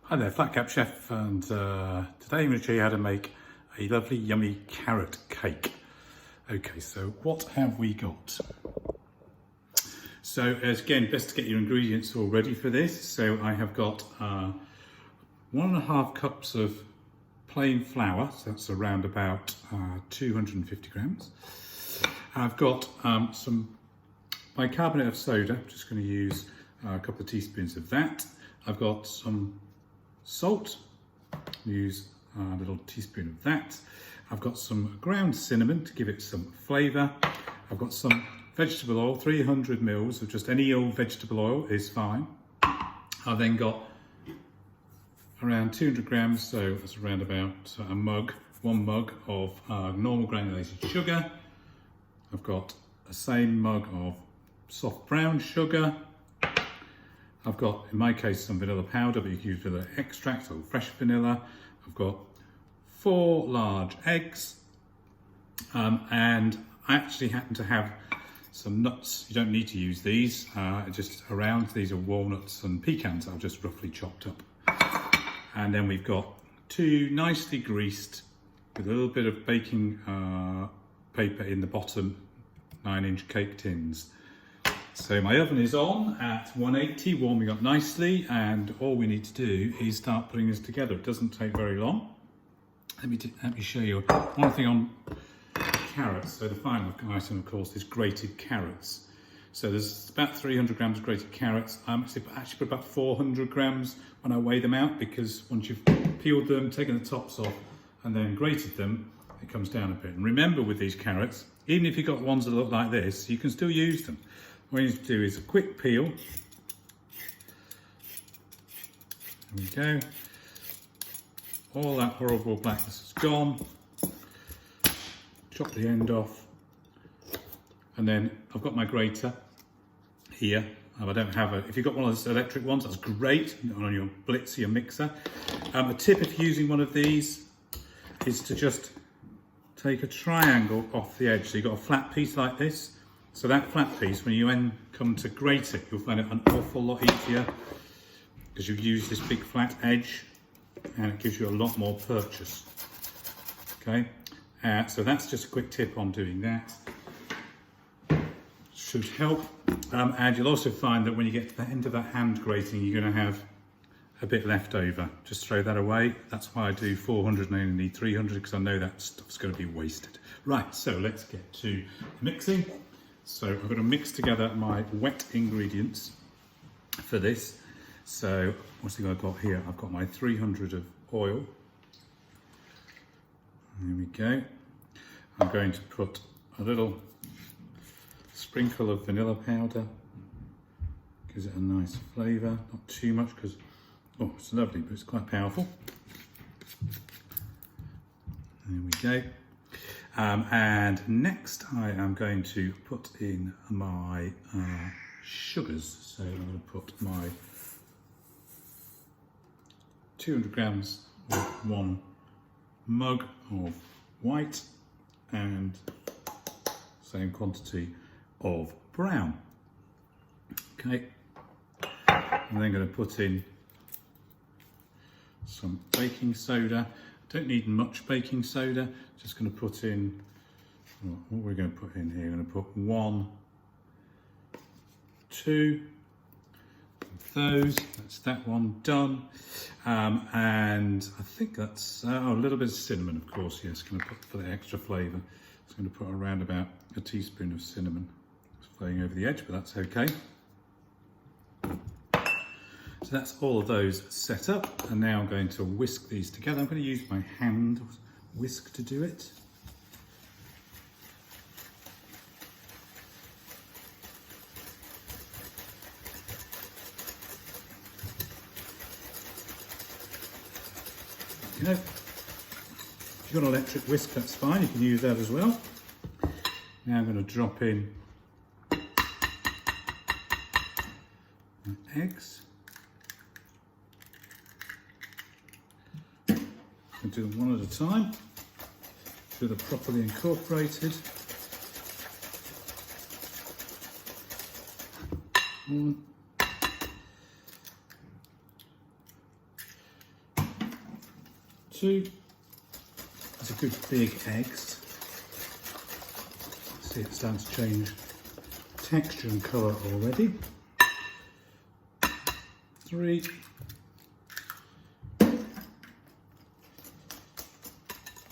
Hi there, Flat Cap Chef, and today I'm going to show you how to make a lovely yummy carrot cake. Okay, so what have we got? So as again, best to get your ingredients all ready for this. So I have got 1.5 cups of plain flour, so that's around about 250 grams. I've got some bicarbonate of soda, I'm just going to use a couple of teaspoons of that. I've got some salt, use a little teaspoon of that. I've got some ground cinnamon to give it some flavour. I've got some vegetable oil, 300 mils of just any old vegetable oil is fine. I've then got around 200 grams, so that's around about a mug, 1 mug of normal granulated sugar. I've got the same mug of soft brown sugar. I've got, in my case, some vanilla powder, but you can use vanilla extract or fresh vanilla. I've got 4 large eggs, and I actually happen to have some nuts. You don't need to use these, just around. These are walnuts and pecans I've just roughly chopped up. And then we've got 2 nicely greased, with a little bit of baking paper in the bottom, 9-inch cake tins. So my oven is on at 180, warming up nicely, and all we need to do is start putting this together. It doesn't take very long. Let me show you one thing on carrots. So the final item, of course, is grated carrots. So there's about 300 grams of grated carrots. I actually put about 400 grams when I weigh them out, because once you've peeled them, taken the tops off, and then grated them, it comes down a bit. And remember, with these carrots, even if you've got ones that look like this, you can still use them. What you need to do is a quick peel. There we go. All that horrible blackness is gone. Chop the end off. And then I've got my grater here. I don't have if you've got one of those electric ones, that's great on your blitz, your mixer. A tip if you're using one of these is to just take a triangle off the edge. So you've got a flat piece like this. So that flat piece, when you then come to grate it, you'll find it an awful lot easier, because you've used this big flat edge, and it gives you a lot more purchase. Okay, so that's just a quick tip on doing that. Should help. And you'll also find that when you get to the end of that hand grating, you're going to have a bit left over. Just throw that away. That's why I do 400 and I only need 300, because I know that stuff's going to be wasted. Right, so let's get to mixing. So I'm going to mix together my wet ingredients for this. So what's the thing I've got here? I've got my 300 of oil. There we go. I'm going to put a little sprinkle of vanilla powder. Gives it a nice flavour. Not too much, because oh, it's lovely, but it's quite powerful. There we go. And next I am going to put in my sugars. So I'm going to put my 200 grams of 1 mug of white, and same quantity of brown. Okay, I'm then going to put in some baking soda. Don't need much baking soda, just going to put in, what we're going to put in here, we're going to put 1, 2 of those, that's that one done. And I think that's, a little bit of cinnamon, of course, yes, going to put for the extra flavour. So I'm going to put around about a teaspoon of cinnamon. It's flowing over the edge, but that's okay. So that's all of those set up, and now I'm going to whisk these together. I'm going to use my hand whisk to do it. You know, if you've got an electric whisk, that's fine, you can use that as well. Now I'm going to drop in my eggs. I'll do them one at a time, so they're properly incorporated. 1, 2. These are good big eggs. See, it's starting to change texture and colour already. 3.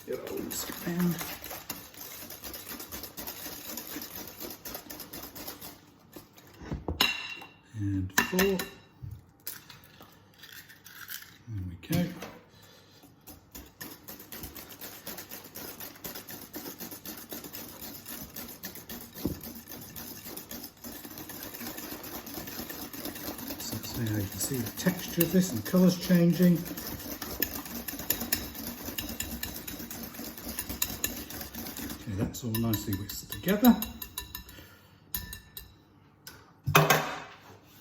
Whisk around. And 4. There we go. So now you can see the texture of this and the colours changing. Okay, that's all nicely whisked together.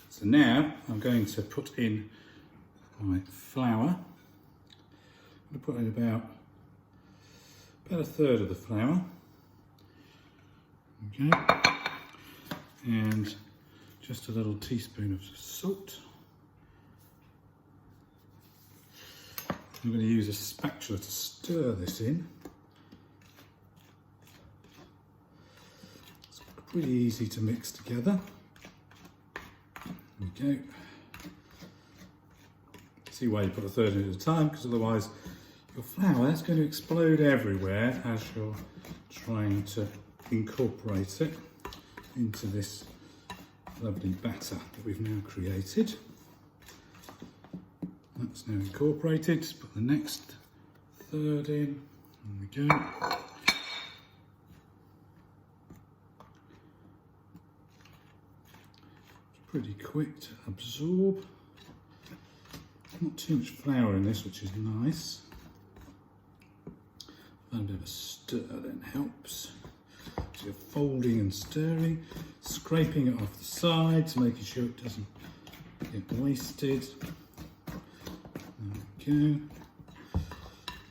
So now I'm going to put in my flour. I'm going to put in about a third of the flour. Okay. And just a little teaspoon of salt. I'm going to use a spatula to stir this in. It's pretty easy to mix together. There we go. See why you put a third in at a time, because otherwise your flour is going to explode everywhere as you're trying to incorporate it into this lovely batter that we've now created. That's now incorporated. Let's put the next third in. There we go. It's pretty quick to absorb. Not too much flour in this, which is nice. A bit of a stir then helps. So you're folding and stirring, scraping it off the sides, making sure it doesn't get wasted. There we go.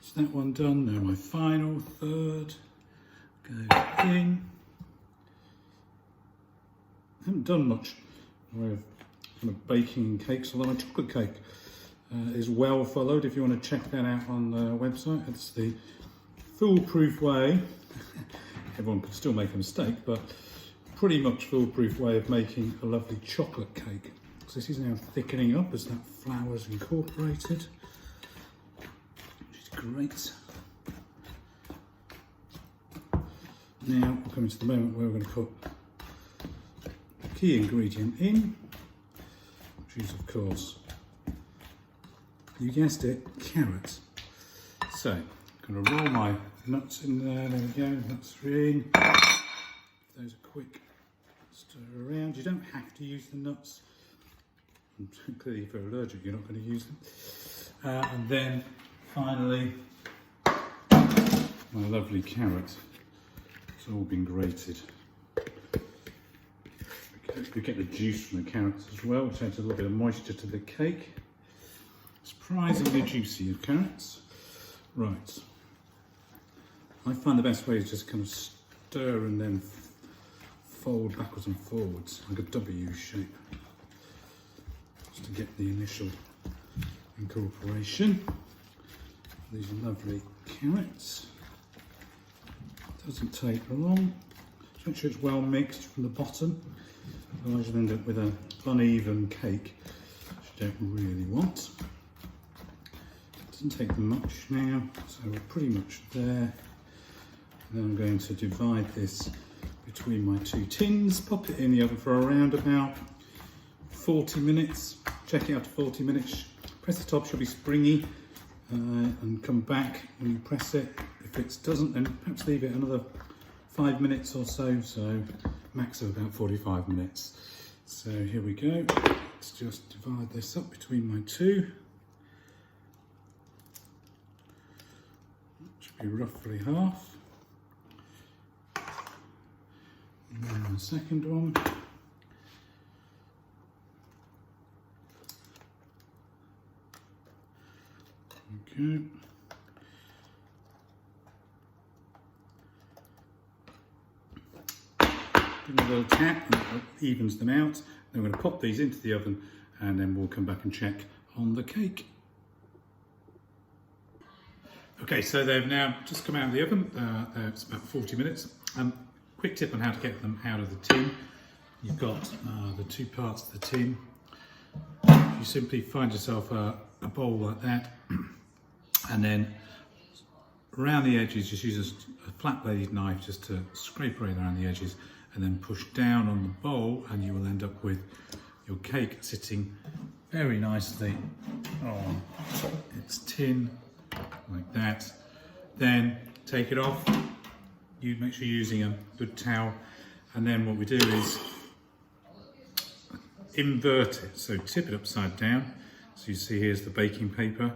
Is that one done? Now my final third goes in. I haven't done much in the way of kind of baking cakes, although my chocolate cake is well followed. If you want to check that out on the website, it's the foolproof way. Everyone can still make a mistake, but pretty much foolproof way of making a lovely chocolate cake. So this is now thickening up as that flour is incorporated, which is great. Now we're coming to the moment where we're going to put the key ingredient in, which is of course, you guessed it, carrot. So I'm going to roll my nuts in there. There we go, nuts are in. Those are quick. Stir around. You don't have to use the nuts. And clearly, if you're allergic, you're not going to use them. And then finally, my lovely carrot. It's all been grated. We get the juice from the carrots as well, which adds a little bit of moisture to the cake. Surprisingly juicy of carrots. Right. I find the best way is just kind of stir and then fold backwards and forwards, like a W shape, just to get the initial incorporation. These lovely carrots. Doesn't take long. Just make sure it's well mixed from the bottom, otherwise you'll end up with an uneven cake, which you don't really want. Doesn't take much now, so we're pretty much there. Then I'm going to divide this between my two tins, pop it in the oven for around about 40 minutes. Check it after 40 minutes. Press the top, should be springy, and come back when you press it. If it doesn't, then perhaps leave it another 5 minutes or so, so max of about 45 minutes. So here we go. Let's just divide this up between my two. Should be roughly half. And then the second one. Okay. Give them a little tap and it evens them out. Then we're going to pop these into the oven and then we'll come back and check on the cake. Okay, so they've now just come out of the oven. It's about 40 minutes. Quick tip on how to get them out of the tin. You've got the two parts of the tin. You simply find yourself a bowl like that, and then around the edges just use a flat bladed knife just to scrape right around the edges, and then push down on the bowl, and you will end up with your cake sitting very nicely on its tin like that. Then take it off. You make sure you're using a good towel, and then what we do is invert it. So tip it upside down. So you see here's the baking paper.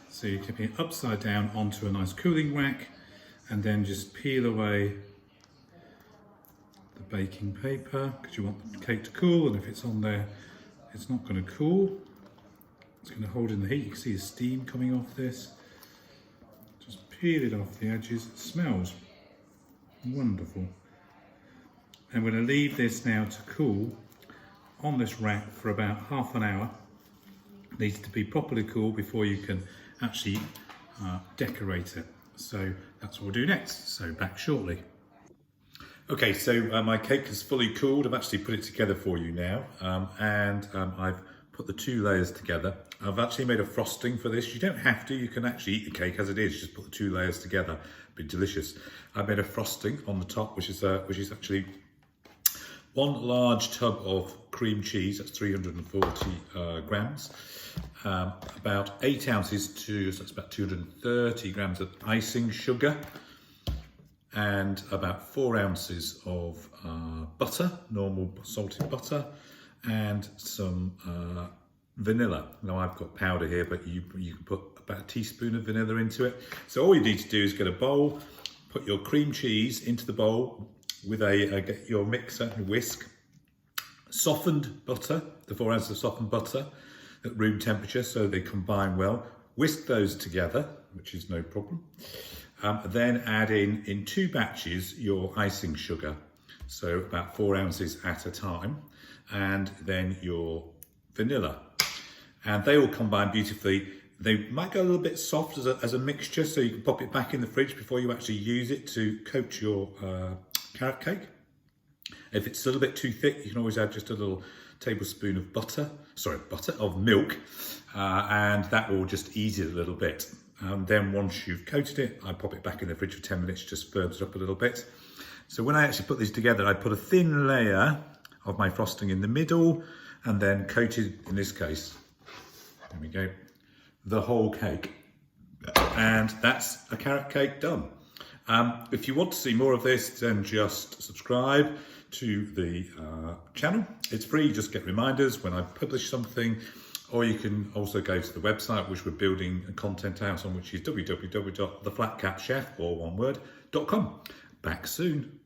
So you're tipping it upside down onto a nice cooling rack, and then just peel away the baking paper because you want the cake to cool, and if it's on there it's not going to cool. It's going to hold in the heat. You can see the steam coming off this. Just peel it off the edges. It smells wonderful. And we're going to leave this now to cool on this rack for about half an hour. It needs to be properly cool before you can actually decorate it. So that's what we'll do next. So back shortly. Okay, so my cake is fully cooled. I've actually put it together for you now, and I've put the two layers together. I've actually made a frosting for this. You don't have to, you can actually eat the cake as it is, just put the two layers together. It'll be delicious. I made a frosting on the top, which is actually one large tub of cream cheese, that's 340 grams, about 8 ounces so that's about 230 grams of icing sugar, and about 4 ounces of butter, normal salted butter, and some vanilla. Now I've got powder here, but you can put about a teaspoon of vanilla into it. So all you need to do is get a bowl, put your cream cheese into the bowl with get your mixer and whisk, softened butter, the 4 ounces of softened butter at room temperature so they combine well. Whisk those together, which is no problem. Then add in 2 batches your icing sugar, so about 4 ounces at a time, and then your vanilla. And they all combine beautifully. They might go a little bit soft as a mixture, so you can pop it back in the fridge before you actually use it to coat your carrot cake. If it's a little bit too thick, you can always add just a little tablespoon of milk, and that will just ease it a little bit. Then once you've coated it, I pop it back in the fridge for 10 minutes, just firms it up a little bit. So when I actually put these together, I put a thin layer of my frosting in the middle, and then coated, in this case, there we go, the whole cake. And that's a carrot cake done. If you want to see more of this, then just subscribe to the channel. It's free, just get reminders when I publish something, or you can also go to the website, which we're building content out on, which is www.theflatcatchef, or one word, .com. Back soon.